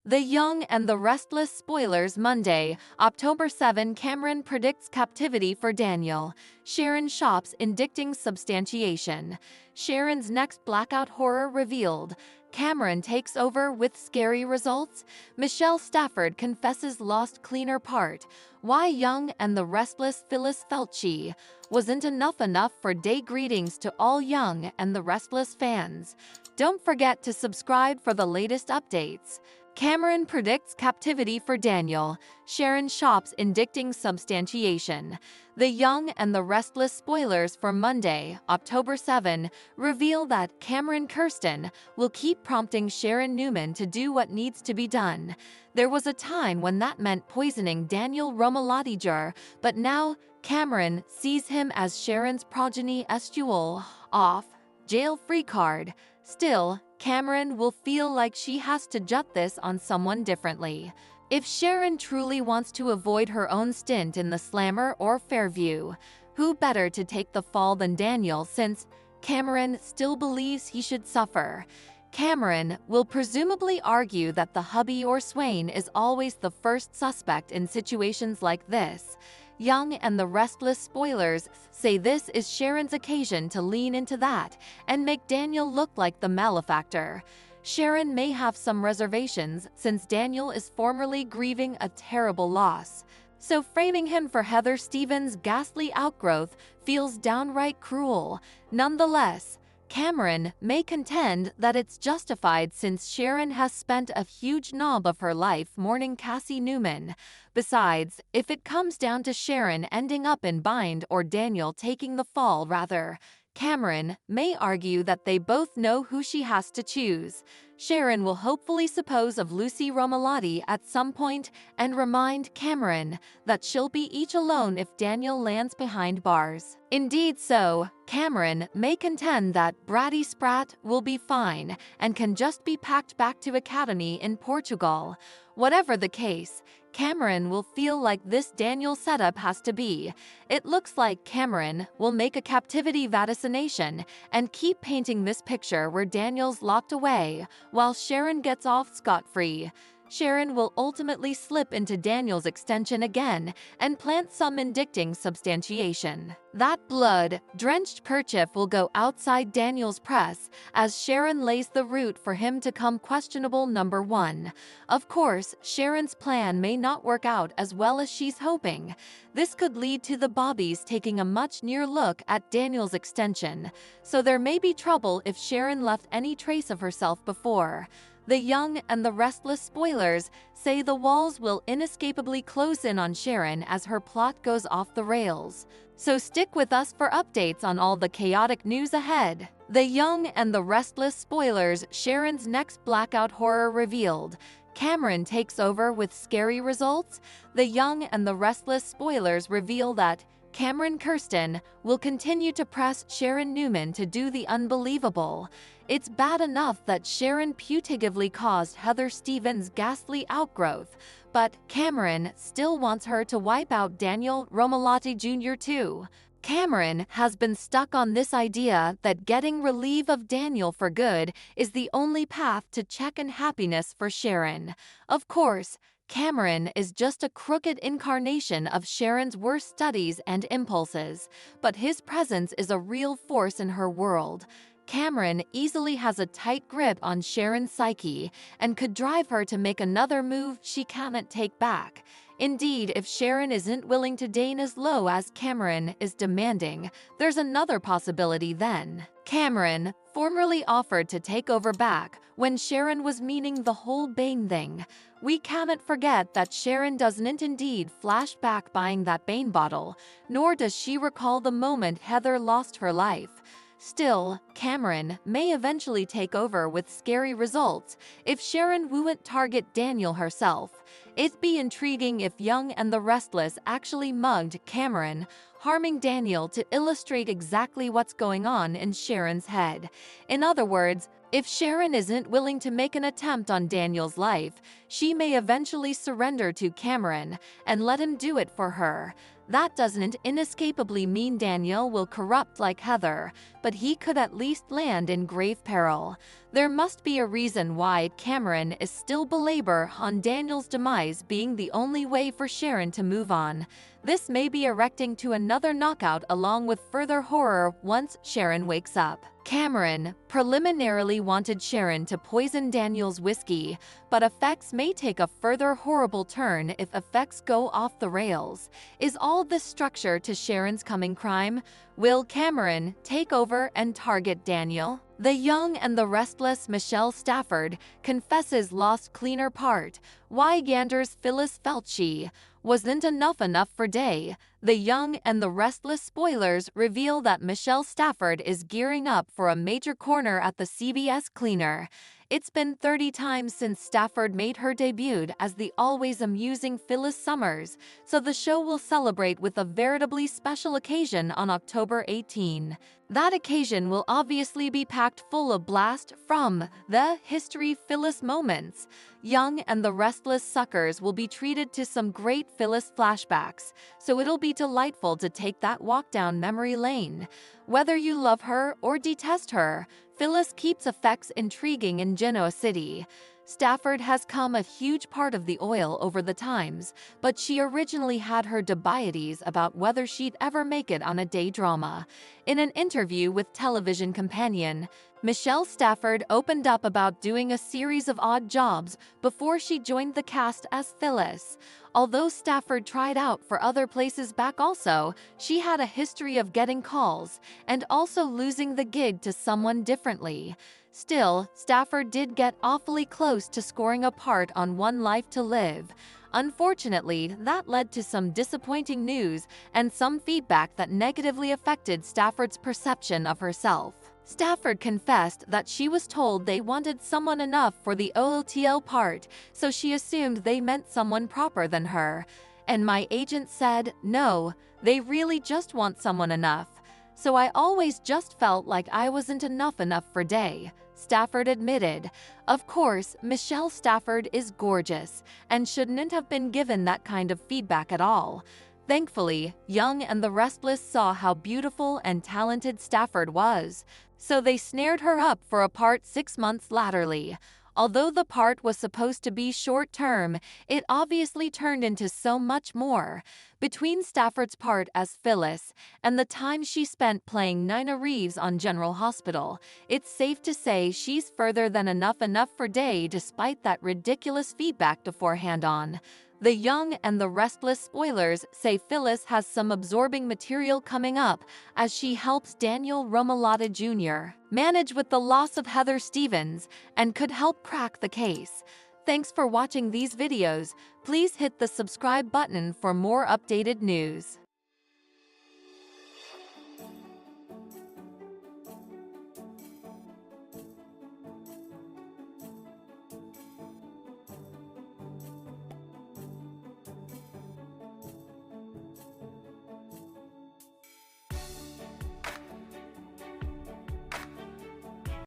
The Young and the Restless spoilers Monday, October 7. Cameron predicts captivity for Daniel. Sharon shops indicting substantiation. Sharon's next blackout horror revealed. Cameron takes over with scary results. Michelle Stafford confesses lost cleaner part. Why Young and the Restless Phyllis felt she wasn't enough for day. Greetings to all Young and the Restless fans. Don't forget to subscribe for the latest updates. Cameron predicts captivity for Daniel. Sharon shops indicting substantiation. The Young and the Restless spoilers for Monday, October 7, reveal that Cameron Kirsten will keep prompting Sharon Newman to do what needs to be done. There was a time when that meant poisoning Daniel Romalotti, but now Cameron sees him as Sharon's progeny estual off jail-free card. Still, Cameron will feel like she has to jut this on someone differently. If Sharon truly wants to avoid her own stint in the Slammer or Fairview, who better to take the fall than Daniel, since Cameron still believes he should suffer? Cameron will presumably argue that the hubby or swain is always the first suspect in situations like this. Young and the Restless spoilers say this is Sharon's occasion to lean into that and make Daniel look like the malefactor. Sharon may have some reservations since Daniel is formerly grieving a terrible loss, so framing him for Heather Stevens' ghastly outgrowth feels downright cruel. Nonetheless, Cameron may contend that it's justified since Sharon has spent a huge knob of her life mourning Cassie Newman. Besides, if it comes down to Sharon ending up in bind or Daniel taking the fall rather, Cameron may argue that they both know who she has to choose. Sharon will hopefully suppose of Lucy Romalotti at some point and remind Cameron that she'll be each alone if Daniel lands behind bars. Indeed so, Cameron may contend that Bratty Sprat will be fine and can just be packed back to Academy in Portugal. Whatever the case, Cameron will feel like this Daniel setup has to be. It looks like Cameron will make a captivity vaticination and keep painting this picture where Daniel's locked away, while Sharon gets off scot-free. Sharon will ultimately slip into Daniel's extension again and plant some indicting substantiation. That blood-drenched kerchief will go outside Daniel's press as Sharon lays the route for him to come questionable number one. Of course, Sharon's plan may not work out as well as she's hoping. This could lead to the Bobbies taking a much near look at Daniel's extension, so there may be trouble if Sharon left any trace of herself before. The Young and the Restless spoilers say the walls will inescapably close in on Sharon as her plot goes off the rails. So stick with us for updates on all the chaotic news ahead. The Young and the Restless spoilers, Sharon's next blackout horror revealed. Cameron takes over with scary results. The Young and the Restless spoilers reveal that Cameron Kirsten will continue to press Sharon Newman to do the unbelievable. It's bad enough that Sharon putatively caused Heather Stevens' ghastly outgrowth, but Cameron still wants her to wipe out Daniel Romalotti Jr. too. Cameron has been stuck on this idea that getting relief of Daniel for good is the only path to check and happiness for Sharon. Of course, Cameron is just a crooked incarnation of Sharon's worst studies and impulses, but his presence is a real force in her world. Cameron easily has a tight grip on Sharon's psyche and could drive her to make another move she can't take back. Indeed, if Sharon isn't willing to deign as low as Cameron is demanding, there's another possibility then. Cameron formerly offered to take over back when Sharon was meaning the whole Bane thing. We can't forget that Sharon doesn't indeed flash back buying that Bane bottle, nor does she recall the moment Heather lost her life. Still, Cameron may eventually take over with scary results if Sharon won't target Daniel herself. It'd be intriguing if Young and the Restless actually mugged Cameron, harming Daniel to illustrate exactly what's going on in Sharon's head. In other words, if Sharon isn't willing to make an attempt on Daniel's life, she may eventually surrender to Cameron and let him do it for her. That doesn't inescapably mean Daniel will corrupt like Heather, but he could at least land in grave peril. There must be a reason why Cameron is still belabor on Daniel's demise being the only way for Sharon to move on. This may be erecting to another knockout along with further horror once Sharon wakes up. Cameron preliminarily wanted Sharon to poison Daniel's whiskey, but effects may take a further horrible turn if effects go off the rails. Is all this structure to Sharon's coming crime? Will Cameron take over and target Daniel? The young and the restless Michelle Stafford confesses lost cleaner part. Why Gander's Phyllis felt she wasn't enough for Day. The young and the restless spoilers reveal that Michelle Stafford is gearing up for a major corner at the CBS cleaner. It's been 30 times since Stafford made her debut as the always amusing Phyllis Summers, so the show will celebrate with a veritably special occasion on October 18. That occasion will obviously be packed full of blast from the history Phyllis moments. Young and the restless suckers will be treated to some great Phyllis flashbacks, so it'll be delightful to take that walk down memory lane. Whether you love her or detest her, Phyllis keeps effects intriguing in Genoa City. Stafford has come a huge part of the oil over the times, but she originally had her dubieties about whether she'd ever make it on a day drama. In an interview with Television Companion, Michelle Stafford opened up about doing a series of odd jobs before she joined the cast as Phyllis. Although Stafford tried out for other places back also, she had a history of getting calls and also losing the gig to someone differently. Still, Stafford did get awfully close to scoring a part on One Life to Live. Unfortunately, that led to some disappointing news and some feedback that negatively affected Stafford's perception of herself. Stafford confessed that she was told they wanted someone enough for the OOTL part, so she assumed they meant someone proper than her. And my agent said, no, they really just want someone enough. So I always just felt like I wasn't enough for Day, Stafford admitted. Of course, Michelle Stafford is gorgeous and shouldn't have been given that kind of feedback at all. Thankfully, Young and the Restless saw how beautiful and talented Stafford was, so they snared her up for a part 6 months laterally. Although the part was supposed to be short-term, it obviously turned into so much more. Between Stafford's part as Phyllis and the time she spent playing Nina Reeves on General Hospital, it's safe to say she's further than enough for Day despite that ridiculous feedback beforehand on. The Young and the Restless spoilers say Phyllis has some absorbing material coming up as she helps Daniel Romalotta Jr. manage with the loss of Heather Stevens and could help crack the case. Thanks for watching these videos. Please hit the subscribe button for more updated news.